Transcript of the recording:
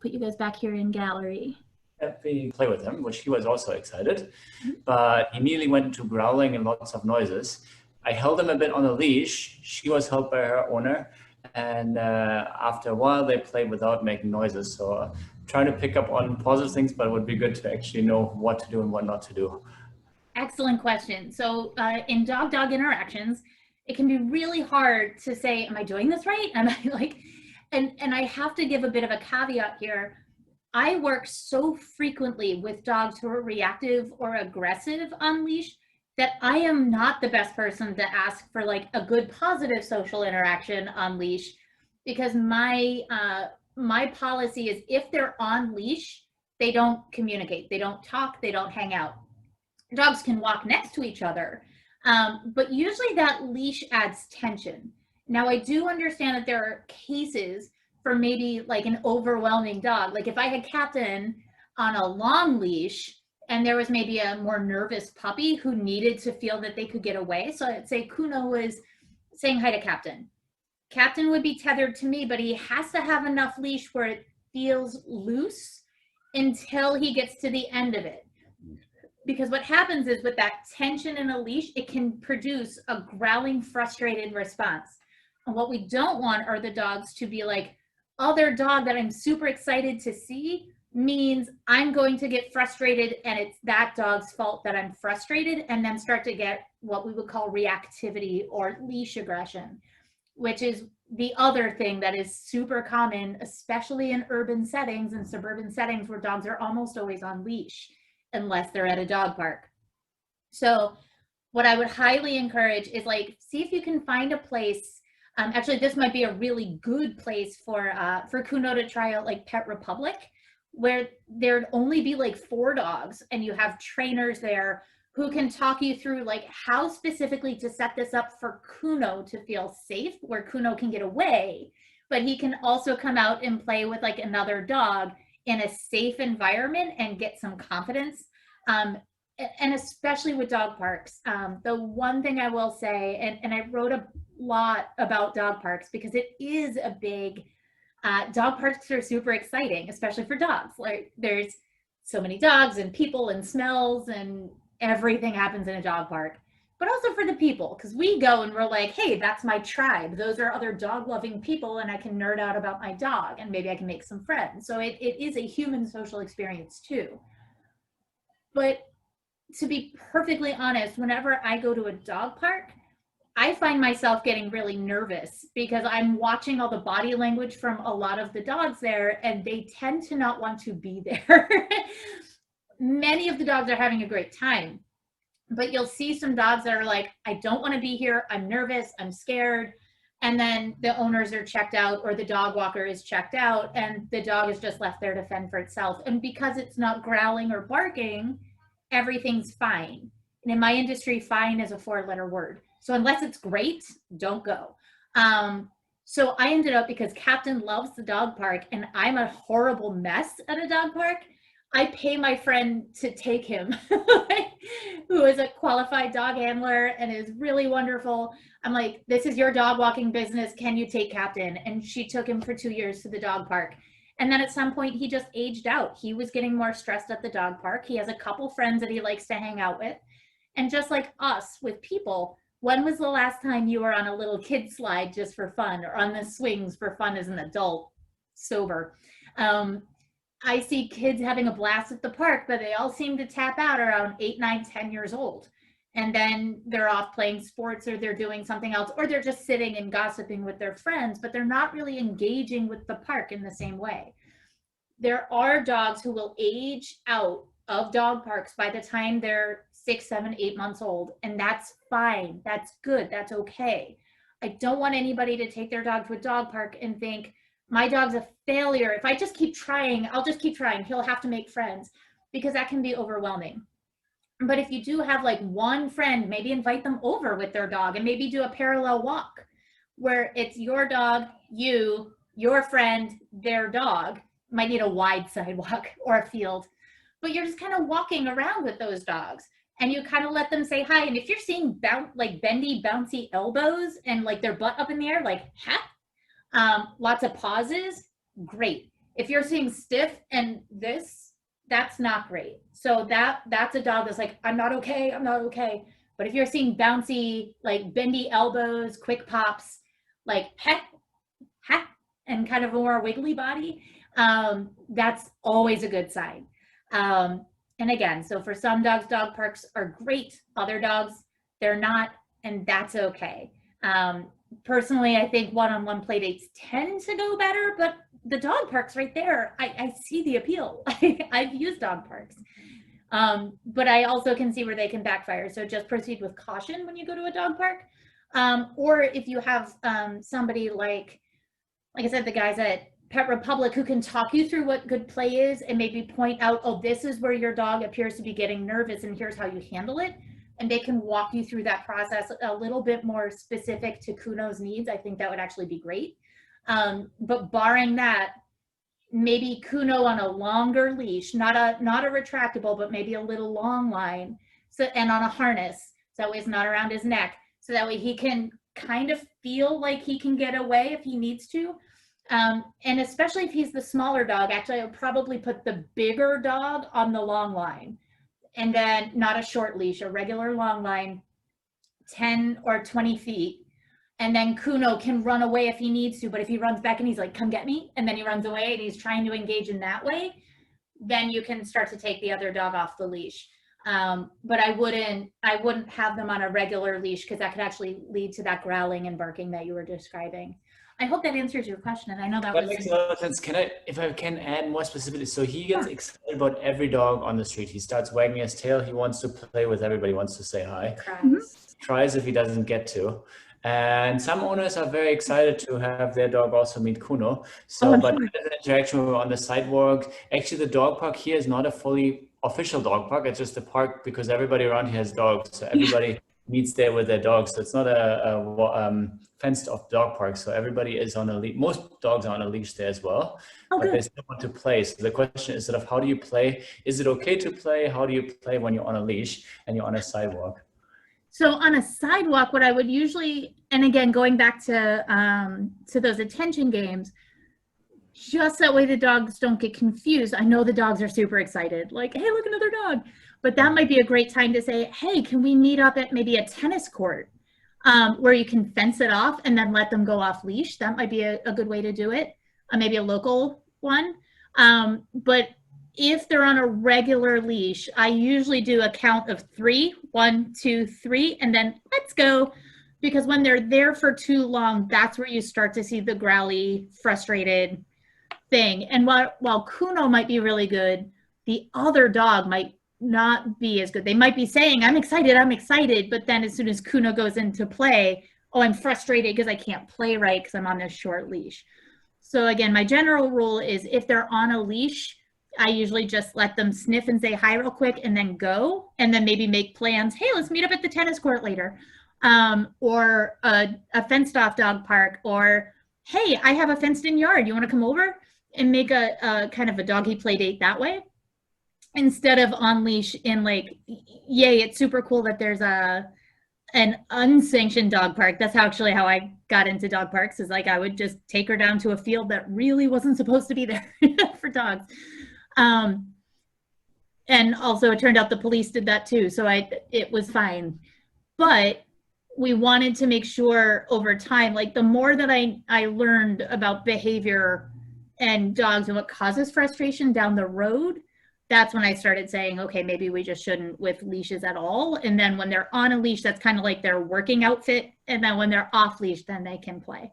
put you guys back here in gallery. We play with him, which he was also excited, Mhm. but he immediately went into growling and lots of noises. I held him a bit on a leash. She was held by her owner, and after a while, they played without making noises. So, trying to pick up on positive things, but it would be good to actually know what to do and what not to do. Excellent question. So in dog-dog interactions, it can be really hard to say, am I doing this right? Am I like, and I have to give a bit of a caveat here. I work so frequently with dogs who are reactive or aggressive on leash that I am not the best person to ask for like a good positive social interaction on leash, because my policy is if they're on leash, they don't communicate, they don't talk, they don't hang out. Dogs can walk next to each other, but usually that leash adds tension. Now, I do understand that there are cases for maybe like an overwhelming dog. Like if I had Captain on a long leash and there was maybe a more nervous puppy who needed to feel that they could get away. So I'd say Kuno was saying hi to Captain. Captain would be tethered to me, but he has to have enough leash where it feels loose until he gets to the end of it, because what happens is with that tension in a leash, it can produce a growling, frustrated response. And what we don't want are the dogs to be like, other dog that I'm super excited to see means I'm going to get frustrated and it's that dog's fault that I'm frustrated, and then start to get what we would call reactivity or leash aggression, which is the other thing that is super common, especially in urban settings and suburban settings where dogs are almost always on leash unless they're at a dog park. So what I would highly encourage is like, see if you can find a place. Actually, this might be a really good place for Kuno to try out like Pet Republic, where there'd only be like 4 dogs and you have trainers there who can talk you through like how specifically to set this up for Kuno to feel safe, where Kuno can get away, but he can also come out and play with like another dog in a safe environment and get some confidence. Um, and especially with dog parks, the one thing I will say, and I wrote a lot about dog parks because it is a big, dog parks are super exciting, especially for dogs. Like there's so many dogs and people and smells and everything happens in a dog park, but also for the people, because we go and we're like, hey, that's my tribe. Those are other dog loving people, and I can nerd out about my dog and maybe I can make some friends. So it is a human social experience too. But to be perfectly honest, whenever I go to a dog park, I find myself getting really nervous because I'm watching all the body language from a lot of the dogs there, and they tend to not want to be there. Many of the dogs are having a great time, but you'll see some dogs that are like, I don't want to be here. I'm nervous. I'm scared. And then the owners are checked out or the dog walker is checked out and the dog is just left there to fend for itself. And because it's not growling or barking, everything's fine. And in my industry, fine is a 4-letter word. So unless it's great, don't go. So I ended up, because Captain loves the dog park and I'm a horrible mess at a dog park, I pay my friend to take him, who is a qualified dog handler and is really wonderful. I'm like, this is your dog walking business. Can you take Captain? And she took him for 2 years to the dog park. And then at some point, he just aged out. He was getting more stressed at the dog park. He has a couple friends that he likes to hang out with. And just like us with people, when was the last time you were on a little kid slide just for fun, or on the swings for fun as an adult, sober? Um, I see kids having a blast at the park, but they all seem to tap out around 8, 9, 10 years old. And then they're off playing sports or they're doing something else, or they're just sitting and gossiping with their friends, but they're not really engaging with the park in the same way. There are dogs who will age out of dog parks by the time they're 6, 7, 8 months old. And that's fine. That's good. That's okay. I don't want anybody to take their dog to a dog park and think, my dog's a failure. If I just keep trying, I'll just keep trying. He'll have to make friends, because that can be overwhelming. But if you do have like one friend, maybe invite them over with their dog and maybe do a parallel walk where it's your dog, you, your friend, their dog. Might need a wide sidewalk or a field, but you're just kind of walking around with those dogs and you kind of let them say hi. And if you're seeing like bendy, bouncy elbows and like their butt up in the air, like, ha, lots of pauses, great. If you're seeing stiff and this, that's not great. So that's a dog that's like, I'm not okay, I'm not okay. But if you're seeing bouncy, like bendy elbows, quick pops, like pet, ha, and kind of a more wiggly body, that's always a good sign. And again, so for some dogs, dog parks are great. Other dogs, they're not, and that's okay. Personally, I think one-on-one play dates tend to go better, but the dog parks right there, I see the appeal. I've used dog parks. But I also can see where they can backfire. So just proceed with caution when you go to a dog park. Or if you have somebody like I said, the guys at Pet Republic who can talk you through what good play is and maybe point out, oh, this is where your dog appears to be getting nervous and here's how you handle it. And they can walk you through that process a little bit more specific to Kuno's needs. I think that would actually be great. But barring that, maybe Kuno on a longer leash, not a retractable, but maybe a little long line, so, and on a harness, so that way it's not around his neck, so that way he can kind of feel like he can get away if he needs to. And especially if he's the smaller dog, actually I would probably put the bigger dog on the long line, and then not a short leash, a regular long line, 10 or 20 feet. And then Kuno can run away if he needs to, but if he runs back and he's like, come get me, and then he runs away and he's trying to engage in that way, then you can start to take the other dog off the leash. But I wouldn't have them on a regular leash because that could actually lead to that growling and barking that you were describing. I hope that answers your question. And I know that makes a lot of sense. If I can add more specifically, so he gets excited about every dog on the street. He starts wagging his tail. He wants to play with everybody, wants to say hi. Tries if he doesn't get to. And some owners are very excited to have their dog also meet Kuno. So, but there's an interaction on the sidewalk. Actually, the dog park here is not a fully official dog park. It's just a park because everybody around here has dogs. So everybody meets there with their dogs. So it's not a fenced off dog park. So everybody is on a leash. Most dogs are on a leash there as well, but they still want to play. So the question is sort of, how do you play? Is it okay to play? How do you play when you're on a leash and you're on a sidewalk? So on a sidewalk, what I would usually, and again, going back to those attention games, just that way the dogs don't get confused. I know the dogs are super excited, like, hey, look, another dog. But that might be a great time to say, hey, can we meet up at maybe a tennis court where you can fence it off and then let them go off leash? That might be a good way to do it, maybe a local one. But if they're on a regular leash, I usually do a count of 3, 1, 2, 3, and then let's go. Because when they're there for too long, that's where you start to see the growly, frustrated thing. And while Kuno might be really good, the other dog might not be as good. They might be saying, I'm excited, but then as soon as Kuno goes into play, oh, I'm frustrated because I can't play right because I'm on this short leash. So again, my general rule is if they're on a leash, I usually just let them sniff and say hi real quick and then go, and then maybe make plans. Hey, let's meet up at the tennis court later. Or a fenced off dog park, or, hey, I have a fenced in yard. You want to come over? And make a kind of a doggy play date that way. Instead of on leash in like, yay, it's super cool that there's an unsanctioned dog park. That's actually how I got into dog parks, is like I would just take her down to a field that really wasn't supposed to be there for dogs. And also it turned out the police did that too. So it was fine. But we wanted to make sure over time, like the more that I learned about behavior and dogs and what causes frustration down the road, that's when I started saying, okay, maybe we just shouldn't with leashes at all. And then when they're on a leash, that's kind of like their working outfit. And then when they're off leash, then they can play.